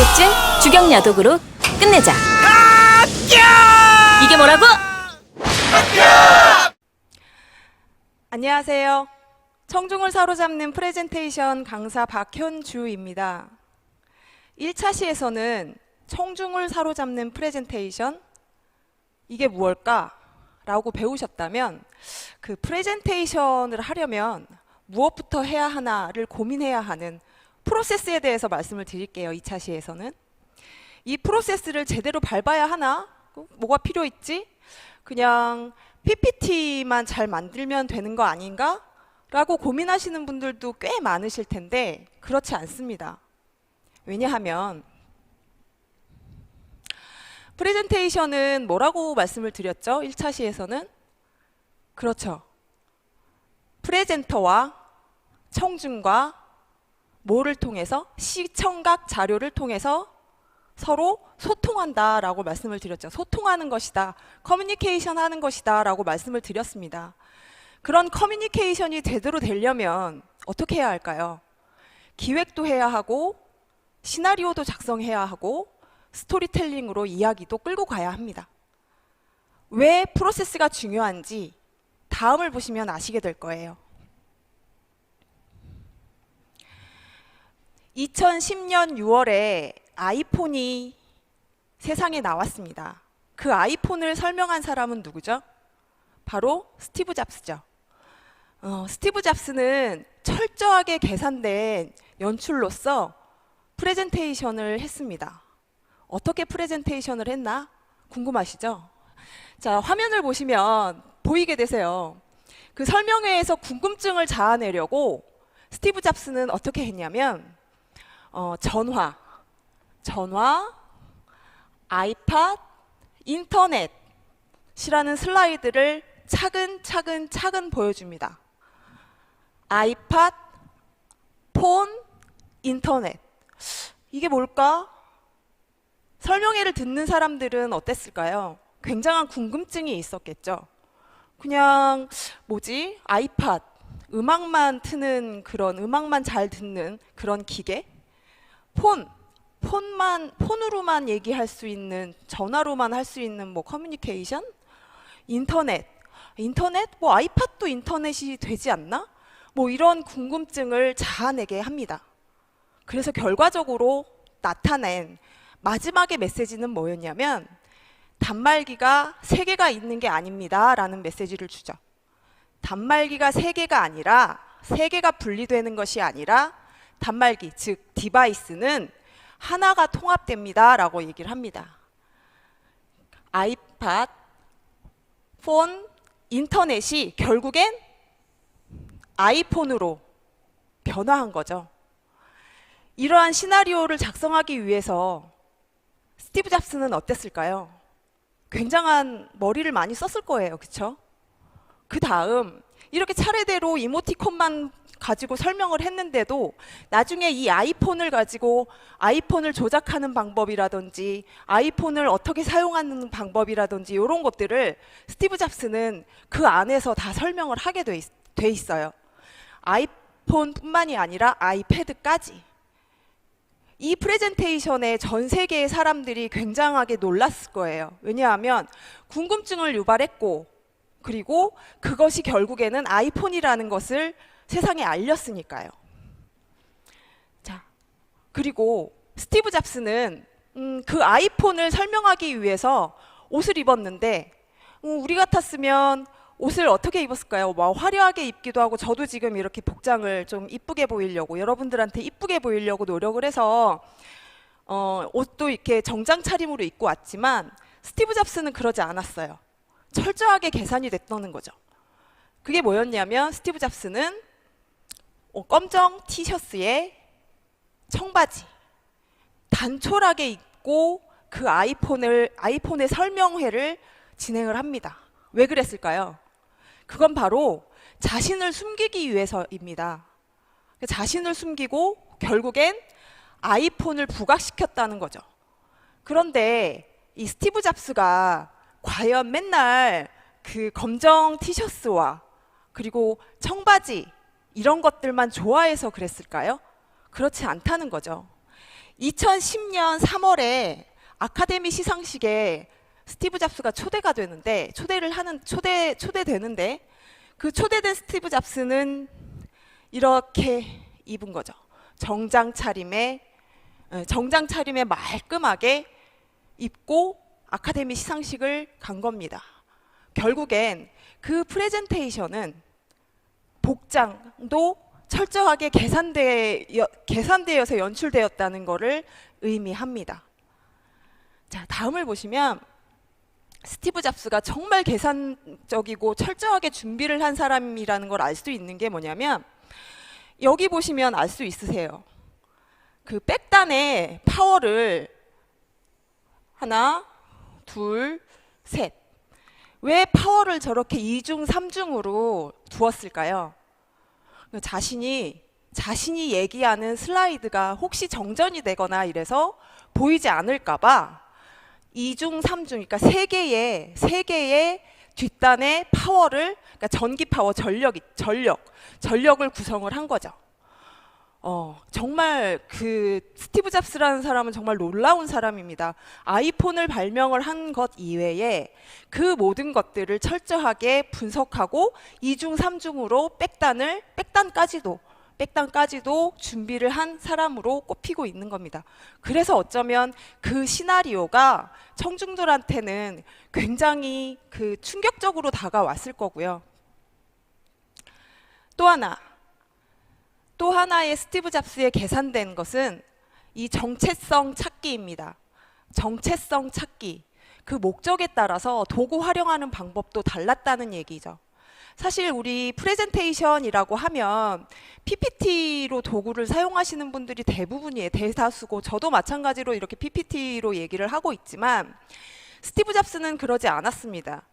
자격증 주경야독으로 끝내자. 이게 뭐라고? 안녕하세요. 청중을 사로잡는 프레젠테이션 강사 박현주입니다. 1차 시에서는 청중을 사로잡는 프레젠테이션, 이게 무엇일까? 라고 배우셨다면 그 프레젠테이션을 하려면 무엇부터 해야 하나를 고민해야 하는 프로세스에 대해서 말씀을 드릴게요. 2차 시에서는. 이 프로세스를 제대로 밟아야 하나? 뭐가 필요 있지? 그냥 PPT만 잘 만들면 되는 거 아닌가? 라고 고민하시는 분들도 꽤 많으실 텐데 그렇지 않습니다. 왜냐하면 프레젠테이션은 뭐라고 말씀을 드렸죠? 1차 시에서는? 그렇죠. 프레젠터와 청중과 뭐를 통해서? 시청각 자료를 통해서 서로 소통한다라고 말씀을 드렸죠. 소통하는 것이다. 커뮤니케이션 하는 것이다 라고 말씀을 드렸습니다. 그런 커뮤니케이션이 제대로 되려면 어떻게 해야 할까요? 기획도 해야 하고 시나리오도 작성해야 하고 스토리텔링으로 이야기도 끌고 가야 합니다. 왜 프로세스가 중요한지 다음을 보시면 아시게 될 거예요. 2010년 6월에 아이폰이 세상에 나왔습니다. 그 아이폰을 설명한 사람은 누구죠? 바로 스티브 잡스죠. 스티브 잡스는 철저하게 계산된 연출로서 프레젠테이션을 했습니다. 어떻게 프레젠테이션을 했나? 궁금하시죠? 자, 화면을 보시면 보이게 되세요. 그 설명회에서 궁금증을 자아내려고 스티브 잡스는 어떻게 했냐면 전화, 아이팟, 인터넷이라는 슬라이드를 차근 보여줍니다. 아이팟, 폰, 인터넷. 이게 뭘까? 설명회를 듣는 사람들은 어땠을까요? 굉장한 궁금증이 있었겠죠. 그냥 뭐지? 아이팟, 음악만 트는 그런 음악만 잘 듣는 그런 기계? 폰으로만 얘기할 수 있는, 전화로만 할 수 있는 뭐 커뮤니케이션? 인터넷 뭐 아이팟도 인터넷이 되지 않나? 뭐 이런 궁금증을 자아내게 합니다. 그래서 결과적으로 나타낸 마지막의 메시지는 뭐였냐면 단말기가 3개가 있는 게 아닙니다 라는 메시지를 주죠. 단말기가 3개가 아니라 3개가 분리되는 것이 아니라 단말기, 즉 디바이스는 하나가 통합됩니다 라고 얘기를 합니다. 아이팟, 폰, 인터넷이 결국엔 아이폰으로 변화한 거죠. 이러한 시나리오를 작성하기 위해서 스티브 잡스는 어땠을까요? 굉장한 머리를 많이 썼을 거예요. 그쵸? 그 다음 이렇게 차례대로 이모티콘만 가지고 설명을 했는데도 나중에 이 아이폰을 가지고 아이폰을 조작하는 방법이라든지 아이폰을 어떻게 사용하는 방법이라든지 이런 것들을 스티브 잡스는 그 안에서 다 설명을 하게 돼 있어요. 아이폰뿐만이 아니라 아이패드까지. 이 프레젠테이션에 전 세계의 사람들이 굉장하게 놀랐을 거예요. 왜냐하면 궁금증을 유발했고 그리고 그것이 결국에는 아이폰이라는 것을 세상에 알렸으니까요. 자, 그리고 스티브 잡스는 그 아이폰을 설명하기 위해서 옷을 입었는데 우리 같았으면 옷을 어떻게 입었을까요? 뭐 화려하게 입기도 하고 저도 지금 이렇게 복장을 좀 이쁘게 보이려고 여러분들한테 이쁘게 보이려고 노력을 해서 옷도 이렇게 정장 차림으로 입고 왔지만 스티브 잡스는 그러지 않았어요. 철저하게 계산이 됐다는 거죠. 그게 뭐였냐면 스티브 잡스는 검정 티셔츠에 청바지 단촐하게 입고 그 아이폰의 설명회를 진행을 합니다. 왜 그랬을까요? 그건 바로 자신을 숨기기 위해서입니다. 자신을 숨기고 결국엔 아이폰을 부각시켰다는 거죠. 그런데 이 스티브 잡스가 과연 맨날 그 검정 티셔츠와 그리고 청바지 이런 것들만 좋아해서 그랬을까요? 그렇지 않다는 거죠. 2010년 3월에 아카데미 시상식에 스티브 잡스가 초대가 되는데 초대되는데 그 초대된 스티브 잡스는 이렇게 입은 거죠. 정장 차림에 말끔하게 입고 아카데미 시상식을 간 겁니다. 결국엔 그 프레젠테이션은 복장도 철저하게 계산되어서 연출되었다는 것을 의미합니다. 자, 다음을 보시면 스티브 잡스가 정말 계산적이고 철저하게 준비를 한 사람이라는 걸 알 수 있는 게 뭐냐면 여기 보시면 알 수 있으세요. 그 백단의 파워를 하나, 둘, 셋. 왜 파워를 저렇게 2중, 3중으로 두었을까요? 자신이 얘기하는 슬라이드가 혹시 정전이 되거나 이래서 보이지 않을까봐 2중, 3중, 그러니까 세 개의 뒷단의 파워를, 그러니까 전기 파워, 전력을 구성을 한 거죠. 정말 그 스티브 잡스라는 사람은 정말 놀라운 사람입니다. 아이폰을 발명을 한 것 이외에 그 모든 것들을 철저하게 분석하고 2중, 3중으로 백단까지도 준비를 한 사람으로 꼽히고 있는 겁니다. 그래서 어쩌면 그 시나리오가 청중들한테는 굉장히 그 충격적으로 다가왔을 거고요. 또 하나의 스티브 잡스의 계산된 것은 이 정체성 찾기입니다. 정체성 찾기. 그 목적에 따라서 도구 활용하는 방법도 달랐다는 얘기죠. 사실 우리 프레젠테이션이라고 하면 PPT로 도구를 사용하시는 분들이 대부분이에요. 대다수고 저도 마찬가지로 이렇게 PPT로 얘기를 하고 있지만 스티브 잡스는 그러지 않았습니다.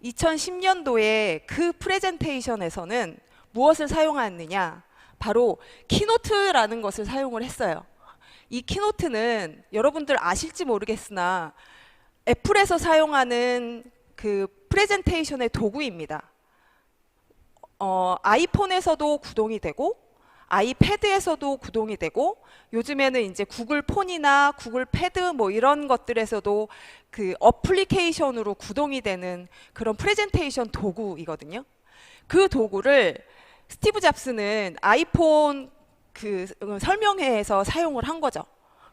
2010년도에 그 프레젠테이션에서는 무엇을 사용하였느냐? 바로 키노트라는 것을 사용을 했어요. 이 키노트는 여러분들 아실지 모르겠으나 애플에서 사용하는 그 프레젠테이션의 도구입니다. 아이폰에서도 구동이 되고 아이패드에서도 구동이 되고 요즘에는 이제 구글 폰이나 구글 패드 뭐 이런 것들에서도 그 어플리케이션으로 구동이 되는 그런 프레젠테이션 도구이거든요. 그 도구를 스티브 잡스는 아이폰 그 설명회에서 사용을 한 거죠.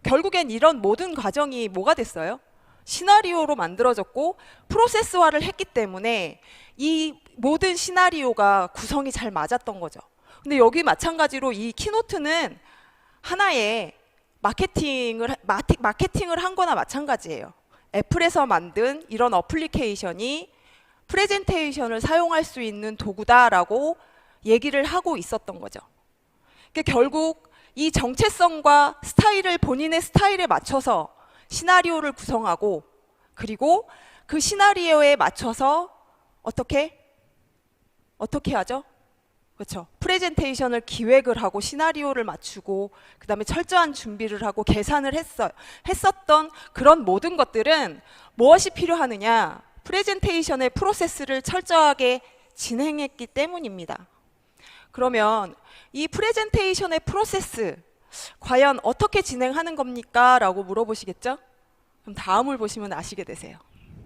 결국엔 이런 모든 과정이 뭐가 됐어요? 시나리오로 만들어졌고 프로세스화를 했기 때문에 이 모든 시나리오가 구성이 잘 맞았던 거죠. 근데 여기 마찬가지로 이 키노트는 하나의 마케팅을 한 거나 마찬가지예요. 애플에서 만든 이런 어플리케이션이 프레젠테이션을 사용할 수 있는 도구다라고 얘기를 하고 있었던 거죠. 그러니까 결국 이 정체성과 스타일을 본인의 스타일에 맞춰서 시나리오를 구성하고 그리고 그 시나리오에 맞춰서 어떻게 하죠? 그렇죠. 프레젠테이션을 기획을 하고 시나리오를 맞추고 그 다음에 철저한 준비를 하고 계산을 했었던 그런 모든 것들은 무엇이 필요하느냐? 프레젠테이션의 프로세스를 철저하게 진행했기 때문입니다. 그러면 이 프레젠테이션의 프로세스 과연 어떻게 진행하는 겁니까? 라고 물어보시겠죠? 그럼 다음을 보시면 아시게 되세요.